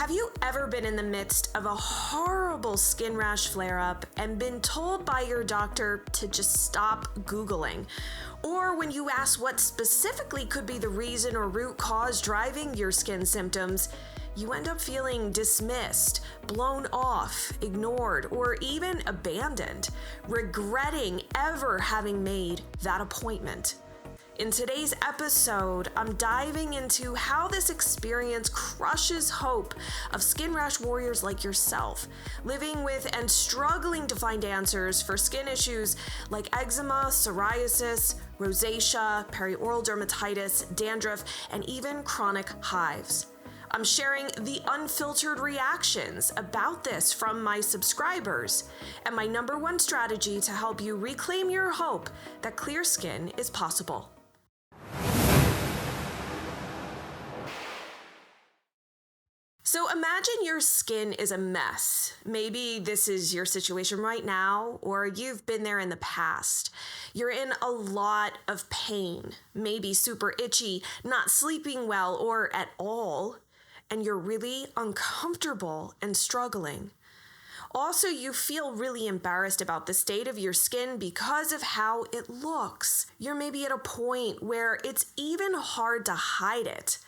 Have you ever been in the midst of a horrible skin rash flare-up and been told by your doctor to just stop Googling? Or when you ask what specifically could be the reason or root cause driving your skin symptoms, you end up feeling dismissed, blown off, ignored, or even abandoned, regretting ever having made that appointment. In today's episode, I'm diving into how this experience crushes hope of skin rash warriors like yourself, living with and struggling to find answers for skin issues like eczema, psoriasis, rosacea, perioral dermatitis, dandruff, and even chronic hives. I'm sharing the unfiltered reactions about this from my subscribers and my number one strategy to help you reclaim your hope that clear skin is possible. So imagine your skin is a mess. Maybe this is your situation right now, or you've been there in the past. You're in a lot of pain, maybe super itchy, not sleeping well or at all, and you're really uncomfortable and struggling. Also, you feel really embarrassed about the state of your skin because of how it looks. You're maybe at a point where it's even hard to hide it.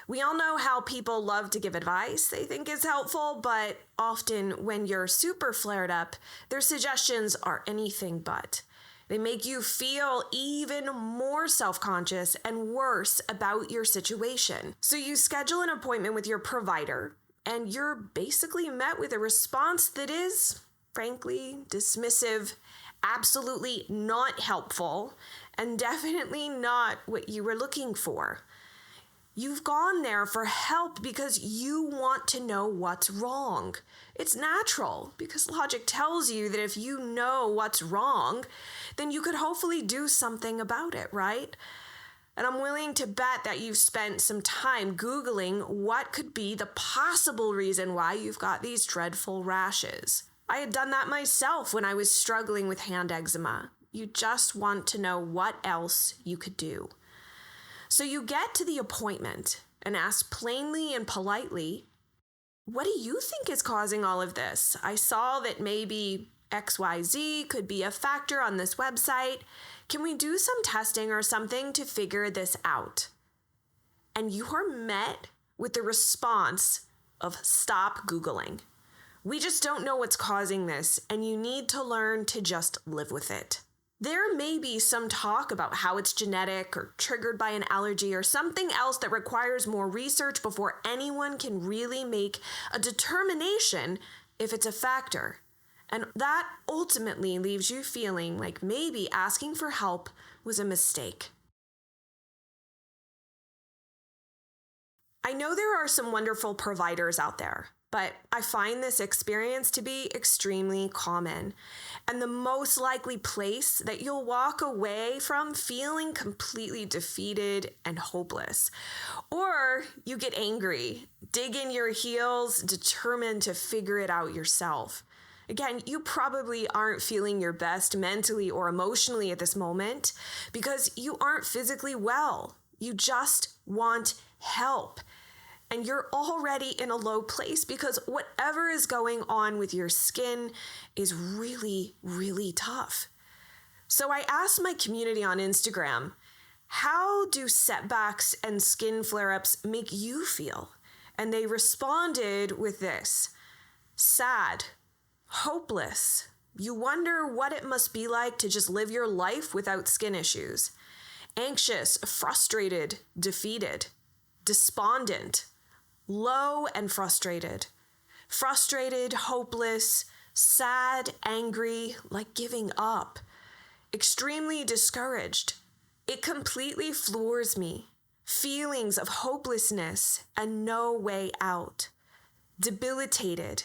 We all know how people love to give advice they think is helpful, but often when you're super flared up, their suggestions are anything but. They make you feel even more self-conscious and worse about your situation. So you schedule an appointment with your provider, and you're basically met with a response that is, frankly, dismissive, absolutely not helpful, and definitely not what you were looking for. You've gone there for help because you want to know what's wrong. It's natural because logic tells you that if you know what's wrong, then you could hopefully do something about it, right? And I'm willing to bet that you've spent some time Googling what could be the possible reason why you've got these dreadful rashes. I had done that myself when I was struggling with hand eczema. You just want to know what else you could do. So you get to the appointment and ask plainly and politely, what do you think is causing all of this? I saw that maybe XYZ could be a factor on this website. Can we do some testing or something to figure this out? And you are met with the response of stop Googling. We just don't know what's causing this, and you need to learn to just live with it. There may be some talk about how it's genetic or triggered by an allergy or something else that requires more research before anyone can really make a determination if it's a factor. And that ultimately leaves you feeling like maybe asking for help was a mistake. I know there are some wonderful providers out there, but I find this experience to be extremely common and the most likely place that you'll walk away from feeling completely defeated and hopeless. Or you get angry, dig in your heels, determined to figure it out yourself. Again, you probably aren't feeling your best mentally or emotionally at this moment because you aren't physically well. You just want help. And you're already in a low place because whatever is going on with your skin is really, really tough. So I asked my community on Instagram, how do setbacks and skin flare-ups make you feel? And they responded with this: sad, hopeless. You wonder what it must be like to just live your life without skin issues. Anxious, frustrated, defeated, despondent, low and frustrated, hopeless, sad, angry, like giving up, extremely discouraged. It completely floors me. Feelings of hopelessness and no way out. Debilitated,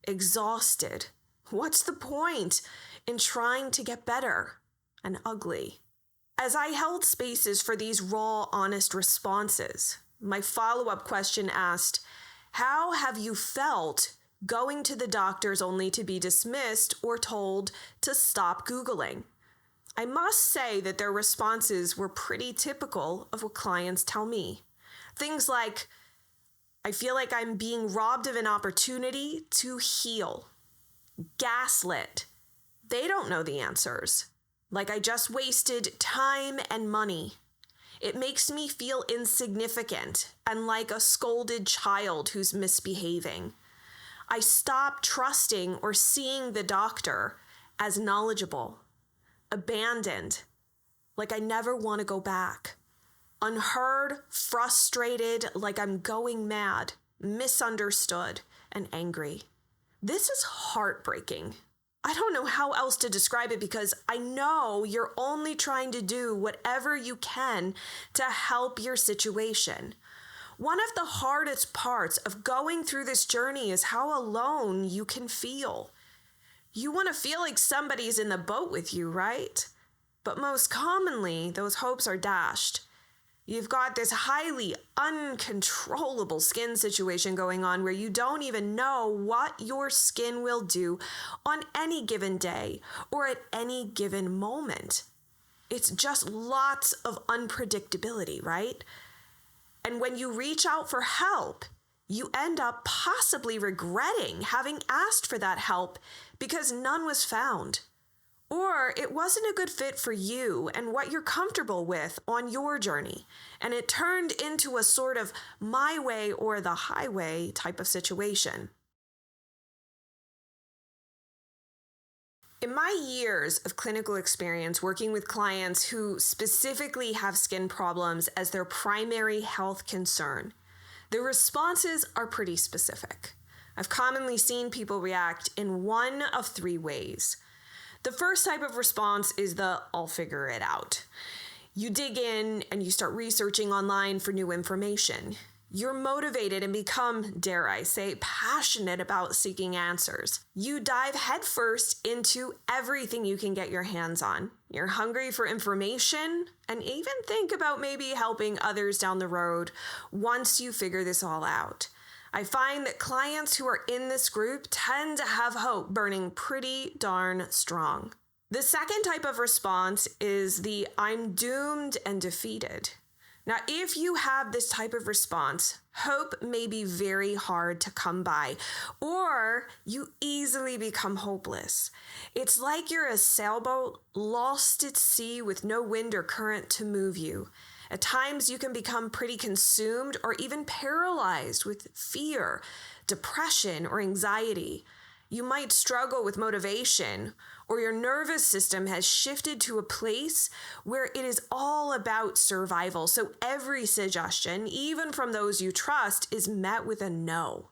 exhausted. What's the point in trying to get better? And ugly. As I held spaces for these raw, honest responses, my follow-up question asked, how have you felt going to the doctors only to be dismissed or told to stop Googling? I must say that their responses were pretty typical of what clients tell me. Things like, I feel like I'm being robbed of an opportunity to heal. Gaslit. They don't know the answers. Like I just wasted time and money. It makes me feel insignificant and like a scolded child who's misbehaving. I stop trusting or seeing the doctor as knowledgeable, abandoned, like I never want to go back, unheard, frustrated, like I'm going mad, misunderstood, and angry. This is heartbreaking. I don't know how else to describe it because I know you're only trying to do whatever you can to help your situation. One of the hardest parts of going through this journey is how alone you can feel. You want to feel like somebody's in the boat with you, right? But most commonly, those hopes are dashed. You've got this highly uncontrollable skin situation going on where you don't even know what your skin will do on any given day or at any given moment. It's just lots of unpredictability, right? And when you reach out for help, you end up possibly regretting having asked for that help because none was found. Or it wasn't a good fit for you and what you're comfortable with on your journey, and it turned into a sort of my way or the highway type of situation. In my years of clinical experience working with clients who specifically have skin problems as their primary health concern, the responses are pretty specific. I've commonly seen people react in one of three ways. The first type of response is the I'll figure it out. You dig in and you start researching online for new information. You're motivated and become, dare I say, passionate about seeking answers. You dive headfirst into everything you can get your hands on. You're hungry for information and even think about maybe helping others down the road once you figure this all out. I find that clients who are in this group tend to have hope burning pretty darn strong. The second type of response is the I'm doomed and defeated. Now, if you have this type of response, hope may be very hard to come by, or you easily become hopeless. It's like you're a sailboat lost at sea with no wind or current to move you. At times, you can become pretty consumed or even paralyzed with fear, depression, or anxiety. You might struggle with motivation, or your nervous system has shifted to a place where it is all about survival. So every suggestion, even from those you trust, is met with a no.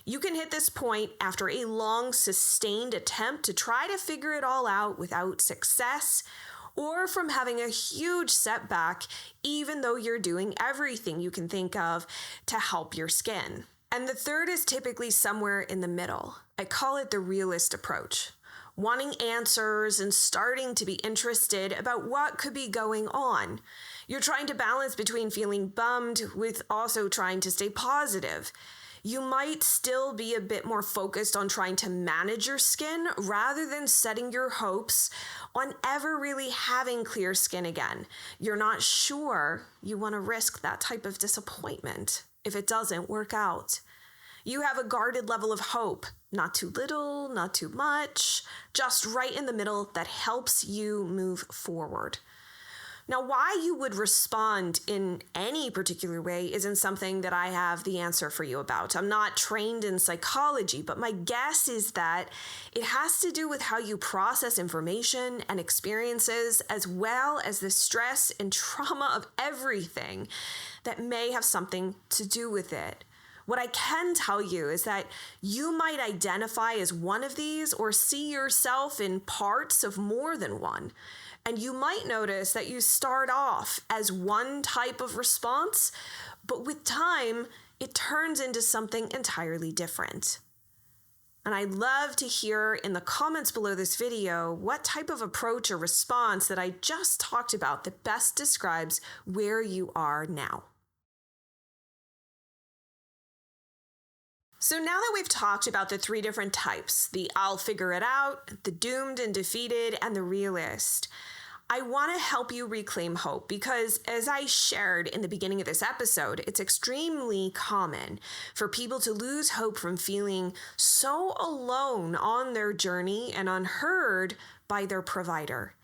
You can hit this point after a long, sustained attempt to try to figure it all out without success, or from having a huge setback, even though you're doing everything you can think of to help your skin. And the third is typically somewhere in the middle. I call it the realist approach. Wanting answers and starting to be interested about what could be going on. You're trying to balance between feeling bummed with also trying to stay positive. You might still be a bit more focused on trying to manage your skin rather than setting your hopes on ever really having clear skin again. You're not sure you want to risk that type of disappointment if it doesn't work out. You have a guarded level of hope, not too little, not too much, just right in the middle that helps you move forward. Now, why you would respond in any particular way isn't something that I have the answer for you about. I'm not trained in psychology, but my guess is that it has to do with how you process information and experiences, as well as the stress and trauma of everything that may have something to do with it. What I can tell you is that you might identify as one of these or see yourself in parts of more than one. And you might notice that you start off as one type of response, but with time, it turns into something entirely different. And I'd love to hear in the comments below this video what type of approach or response that I just talked about that best describes where you are now. So now that we've talked about the three different types, the I'll figure it out, the doomed and defeated, and the realist, I want to help you reclaim hope because, as I shared in the beginning of this episode, it's extremely common for people to lose hope from feeling so alone on their journey and unheard by their provider.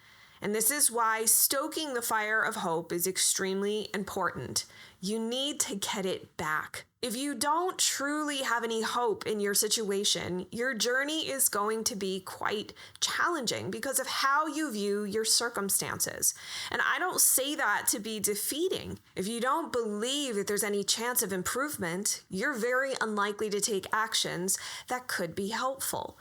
And this is why stoking the fire of hope is extremely important. You need to get it back. If you don't truly have any hope in your situation, your journey is going to be quite challenging because of how you view your circumstances. And I don't say that to be defeating. If you don't believe that there's any chance of improvement, you're very unlikely to take actions that could be helpful.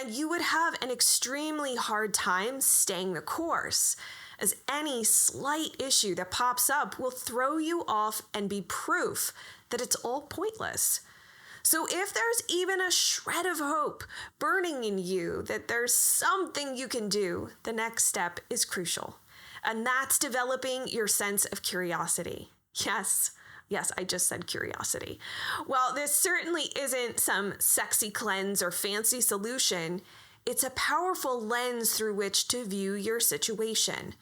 And you would have an extremely hard time staying the course, as any slight issue that pops up will throw you off and be proof that it's all pointless. So if there's even a shred of hope burning in you that there's something you can do, the next step is crucial. And that's developing your sense of curiosity. Yes, I just said curiosity. Well, this certainly isn't some sexy cleanse or fancy solution. It's a powerful lens through which to view your situation.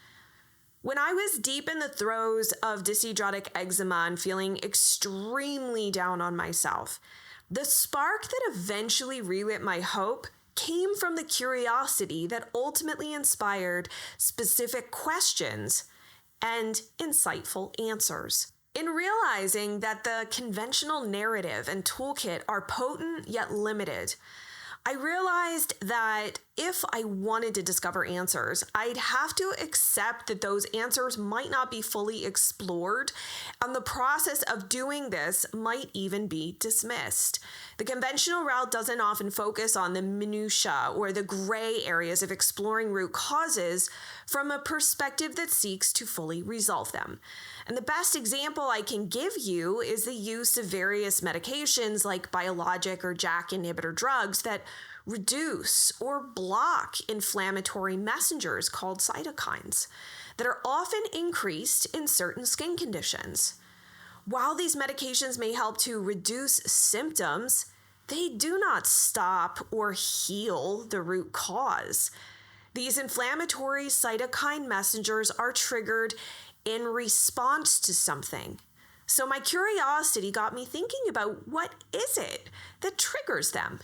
When I was deep in the throes of dyshidrotic eczema and feeling extremely down on myself, the spark that eventually relit my hope came from the curiosity that ultimately inspired specific questions and insightful answers. In realizing that the conventional narrative and toolkit are potent yet limited, I realized that if I wanted to discover answers, I'd have to accept that those answers might not be fully explored, and the process of doing this might even be dismissed. The conventional route doesn't often focus on the minutiae or the gray areas of exploring root causes from a perspective that seeks to fully resolve them. And the best example I can give you is the use of various medications like biologic or JAK inhibitor drugs that reduce or block inflammatory messengers called cytokines that are often increased in certain skin conditions. While these medications may help to reduce symptoms, they do not stop or heal the root cause. These inflammatory cytokine messengers are triggered in response to something. So my curiosity got me thinking about what is it that triggers them?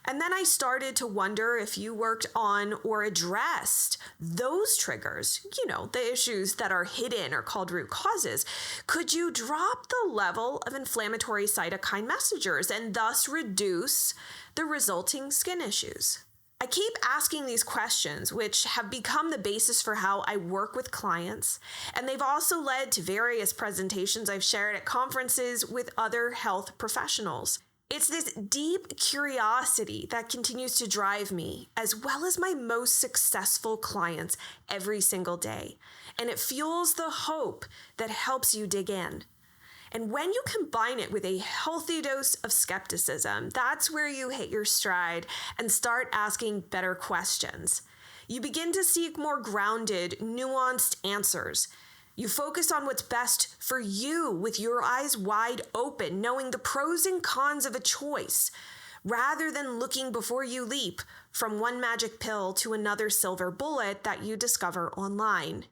And then I started to wonder if you worked on or addressed those triggers, the issues that are hidden or called root causes. Could you drop the level of inflammatory cytokine messengers and thus reduce the resulting skin issues? I keep asking these questions, which have become the basis for how I work with clients, and they've also led to various presentations I've shared at conferences with other health professionals. It's this deep curiosity that continues to drive me, as well as my most successful clients every single day, and it fuels the hope that helps you dig in. And when you combine it with a healthy dose of skepticism, that's where you hit your stride and start asking better questions. You begin to seek more grounded, nuanced answers. You focus on what's best for you with your eyes wide open, knowing the pros and cons of a choice, rather than looking before you leap from one magic pill to another silver bullet that you discover online.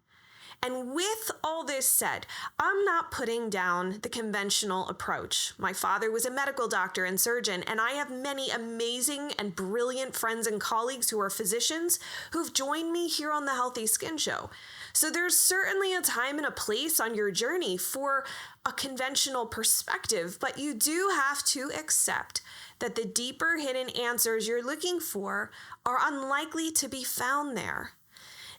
And with all this said, I'm not putting down the conventional approach. My father was a medical doctor and surgeon, and I have many amazing and brilliant friends and colleagues who are physicians who've joined me here on the Healthy Skin Show. So there's certainly a time and a place on your journey for a conventional perspective, but you do have to accept that the deeper hidden answers you're looking for are unlikely to be found there.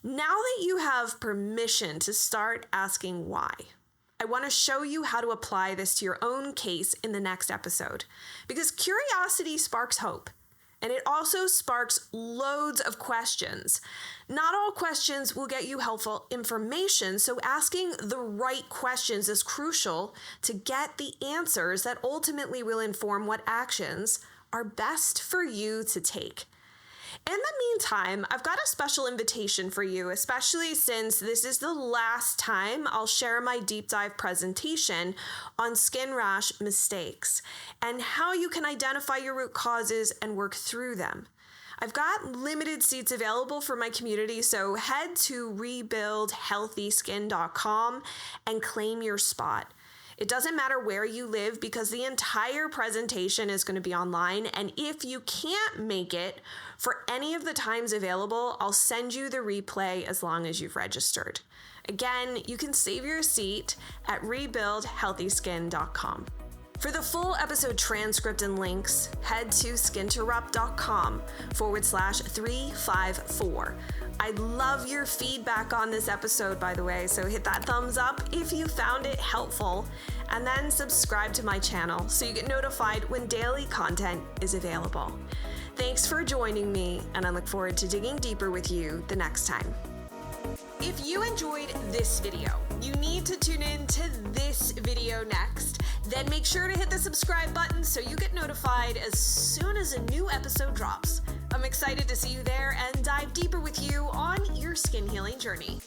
Now that you have permission to start asking why, I want to show you how to apply this to your own case in the next episode, because curiosity sparks hope, and it also sparks loads of questions. Not all questions will get you helpful information, so asking the right questions is crucial to get the answers that ultimately will inform what actions are best for you to take. In the meantime, I've got a special invitation for you, especially since this is the last time I'll share my deep dive presentation on skin rash mistakes and how you can identify your root causes and work through them. I've got limited seats available for my community, so head to rebuildhealthyskin.com and claim your spot. It doesn't matter where you live because the entire presentation is going to be online, and if you can't make it for any of the times available, I'll send you the replay as long as you've registered. Again, you can save your seat at rebuildhealthyskin.com. For the full episode transcript and links, head to skinterrupt.com/354. I'd love your feedback on this episode, by the way, so hit that thumbs up if you found it helpful, and then subscribe to my channel so you get notified when daily content is available. Thanks for joining me, and I look forward to digging deeper with you the next time. If you enjoyed this video, you need to tune in to this video next. Then make sure to hit the subscribe button so you get notified as soon as a new episode drops. I'm excited to see you there and dive deeper with you on your skin healing journey.